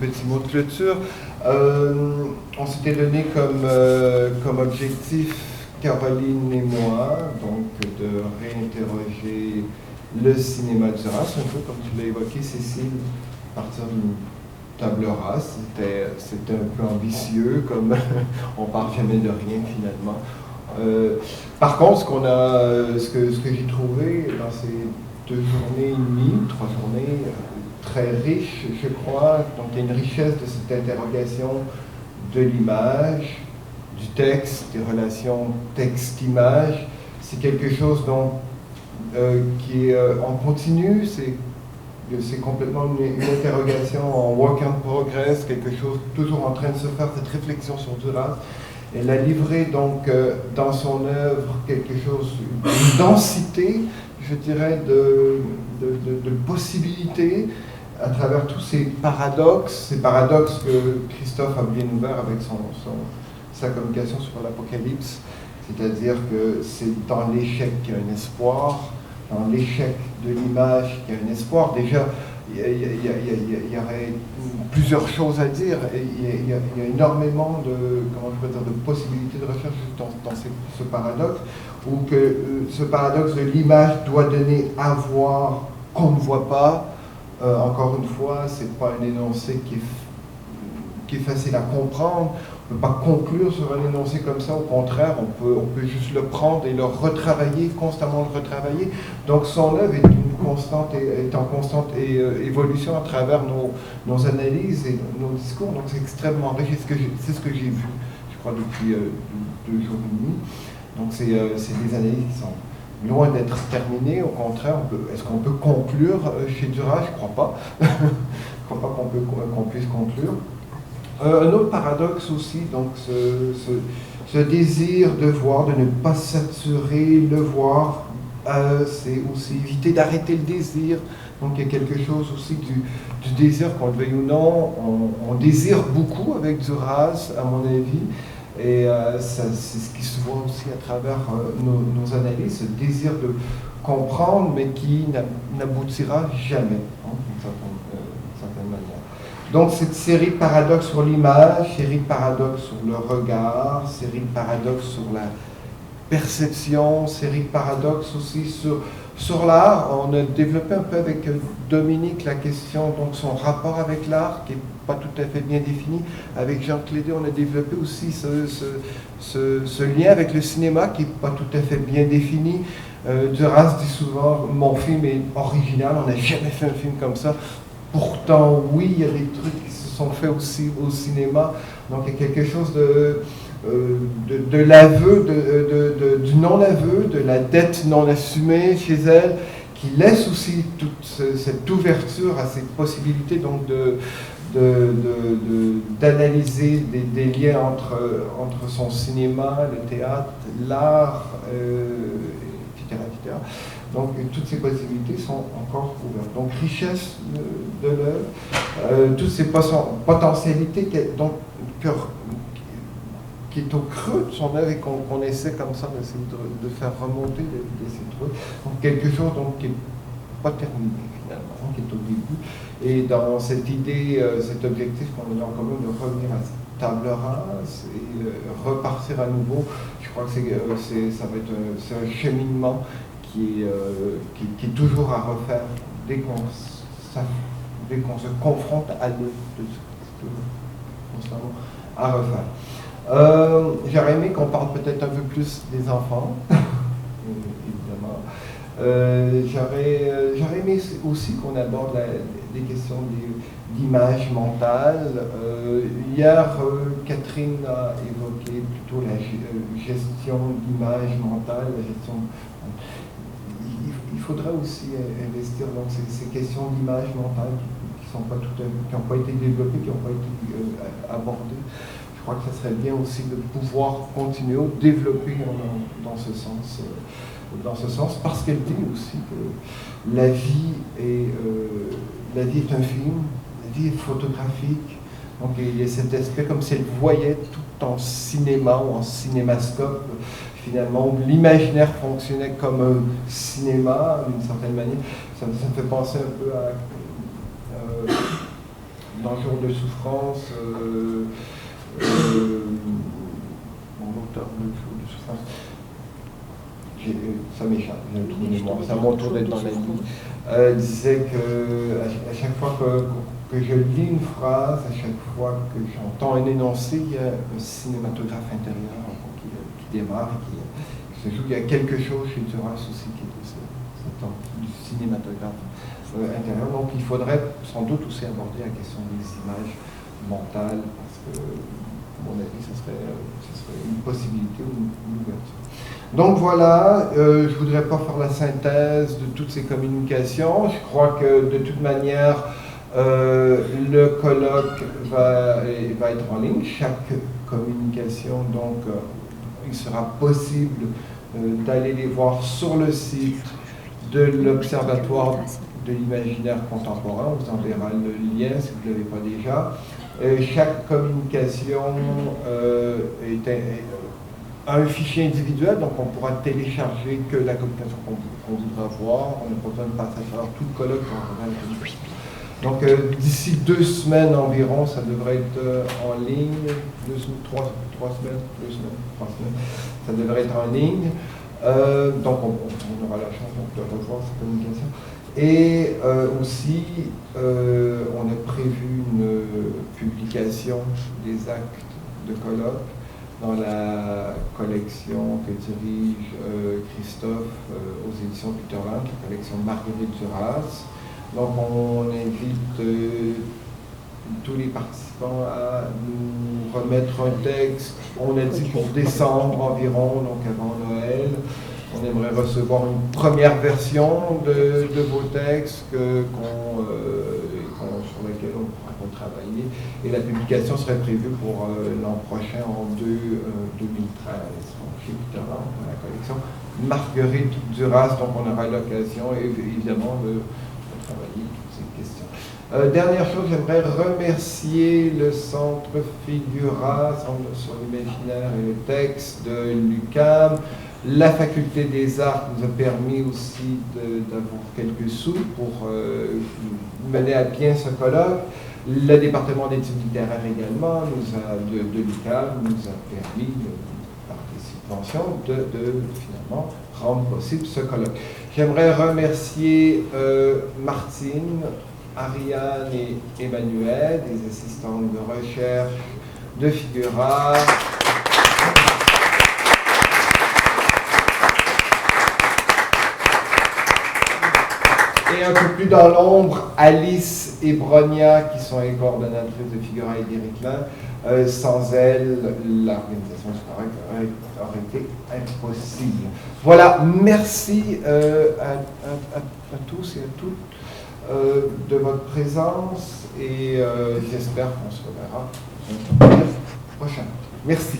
petit mot de clôture. On s'était donné comme objectif, Caroline et moi, donc de réinterroger le cinéma de race, un peu comme tu l'as évoqué, Cécile, à partir d'une table rase. C'était un peu ambitieux, comme on ne part jamais de rien finalement. Par contre, ce que j'ai trouvé dans ces 2 journées et demie, 3 journées, très riches, je crois, donc il y a une richesse de cette interrogation de l'image, du texte, des relations texte-image. C'est quelque chose qui est en continu, c'est complètement une interrogation en work in progress, quelque chose toujours en train de se faire, cette réflexion sur Duras. Elle a livré donc dans son œuvre quelque chose, une densité, je dirais, de possibilités à travers tous ces paradoxes que Christophe a bien ouvert avec sa communication sur l'Apocalypse, c'est-à-dire que c'est dans l'échec qu'il y a un espoir, dans l'échec de l'image qu'il y a un espoir. Déjà, il y aurait plusieurs choses à dire. Il y a énormément de possibilités de recherche dans ce paradoxe, où que ce paradoxe de l'image doit donner à voir qu'on ne voit pas. Encore une fois, ce n'est pas un énoncé qui est facile à comprendre. On ne peut pas conclure sur un énoncé comme ça, au contraire, on peut juste le prendre et le retravailler, constamment le retravailler. Donc son œuvre est en constante évolution à travers nos analyses et nos discours, donc c'est extrêmement riche, c'est ce que j'ai vu, je crois, depuis 2 jours et demi. Donc c'est des analyses qui sont loin d'être terminées, au contraire, est-ce qu'on peut conclure chez Duras? Je ne crois pas. Je ne crois pas qu'on puisse conclure. Un autre paradoxe aussi, donc ce désir de voir, de ne pas saturer le voir, c'est aussi éviter d'arrêter le désir. Donc il y a quelque chose aussi du désir, qu'on le veuille ou non, on désire beaucoup avec Duras, à mon avis, et c'est ce qui se voit aussi à travers nos analyses, ce désir de comprendre, mais qui n'aboutira jamais, d'une certaine manière. Donc cette série de paradoxes sur l'image, série de paradoxes sur le regard, série de paradoxes sur la perception, série de paradoxes aussi sur l'art. On a développé un peu avec Dominique la question, donc son rapport avec l'art, qui n'est pas tout à fait bien défini. Avec Jean Clédé, on a développé aussi ce lien avec le cinéma, qui n'est pas tout à fait bien défini. Duras dit souvent, mon film est original, on n'a jamais fait un film comme ça. Pourtant, oui, il y a des trucs qui se sont faits aussi au cinéma. Donc, il y a quelque chose de l'aveu, du non-aveu, de la dette non assumée chez elle, qui laisse aussi toute cette ouverture à ces possibilités donc d'analyser des liens entre son cinéma, le théâtre, l'art, etc., etc. Donc toutes ces possibilités sont encore ouvertes. Donc richesse de l'œuvre, toutes ces potentialités qui est au creux de son œuvre et qu'on essaie comme ça d'essayer de faire remonter, d'essayer de trouver. Donc quelque chose qui n'est pas terminé finalement, qui est au début. Et dans cette idée, cet objectif qu'on a en commun de revenir à cette table rase et repartir à nouveau, je crois que c'est un cheminement qui est toujours à refaire dès qu'on se confronte à l'œuvre, constamment à refaire. J'aurais aimé qu'on parle peut-être un peu plus des enfants, évidemment. J'aurais aimé aussi qu'on aborde les questions d'image mentale. Hier, Catherine a évoqué plutôt la gestion d'image mentale, la gestion. Il faudrait aussi investir dans ces questions d'image mentale qui n'ont pas été développées, qui n'ont pas été abordées. Je crois que ce serait bien aussi de pouvoir continuer à développer dans ce sens, parce qu'elle dit aussi que la vie est un film, la vie est photographique. Donc il y a cet aspect comme si elle voyait tout en cinéma ou en cinémascope, finalement, où l'imaginaire fonctionnait comme un cinéma, d'une certaine manière. Ça me fait penser un peu à dans Jour de souffrance, mon auteur de Jour de souffrance, ça m'échappe, j'ai un trou de mémoire, c'est à mon tour d'être dans la nuit, disait que à chaque fois que je lis une phrase, à chaque fois que j'entends un énoncé, il y a un cinématographe intérieur qui démarre, qui se joue. Il y a quelque chose chez Duras aussi qui est de du cinématographe intérieur. Donc il faudrait sans doute aussi aborder la question des images mentales, parce que, à mon avis, ce serait une possibilité ou une ouverture. Donc voilà, je ne voudrais pas faire la synthèse de toutes ces communications. Je crois que de toute manière, le colloque va être en ligne. Chaque communication, donc, il sera possible d'aller les voir sur le site de l'Observatoire de l'imaginaire contemporain. On vous enverra le lien si vous ne l'avez pas déjà. Chaque communication a un fichier individuel, donc on pourra télécharger que la communication qu'on voudra voir. On n'a pas besoin de passer à travers tout le colloque pour en communication. Donc d'ici 2 semaines environ, ça devrait être en ligne. 3 semaines, 2 semaines, 3 semaines, ça devrait être en ligne. Donc on aura la chance de revoir cette communication. Et aussi, on a prévu une publication des actes de colloque dans la collection que dirige Christophe aux éditions Peterland, la collection Marguerite Duras. Donc on invite tous les participants à nous remettre un texte. On a dit pour décembre environ, donc avant Noël. On aimerait recevoir une première version de vos textes sur laquelle on pourra travailler. Et la publication serait prévue pour l'an prochain, en 2013, chez Peterland, dans la collection Marguerite Duras. Donc on aura l'occasion, évidemment, de travailler toutes ces questions. Dernière chose, j'aimerais remercier le Centre Figura, Centre sur l'imaginaire et le texte de l'UQAM. La Faculté des Arts nous a permis aussi d'avoir quelques sous pour mener à bien ce colloque. Le département d'études littéraires également de l'UQAM nous a permis, par des subventions, de finalement rendre possible ce colloque. J'aimerais remercier Martine, Ariane et Emmanuel, des assistants de recherche de Figura. Et un peu plus dans l'ombre, Alice et Bronia, qui sont les coordonnatrices de Figura et d'Éric. Sans elles, l'organisation du colloque aurait été impossible. Voilà, merci à tous et à toutes de votre présence et j'espère qu'on se reverra prochainement. Merci.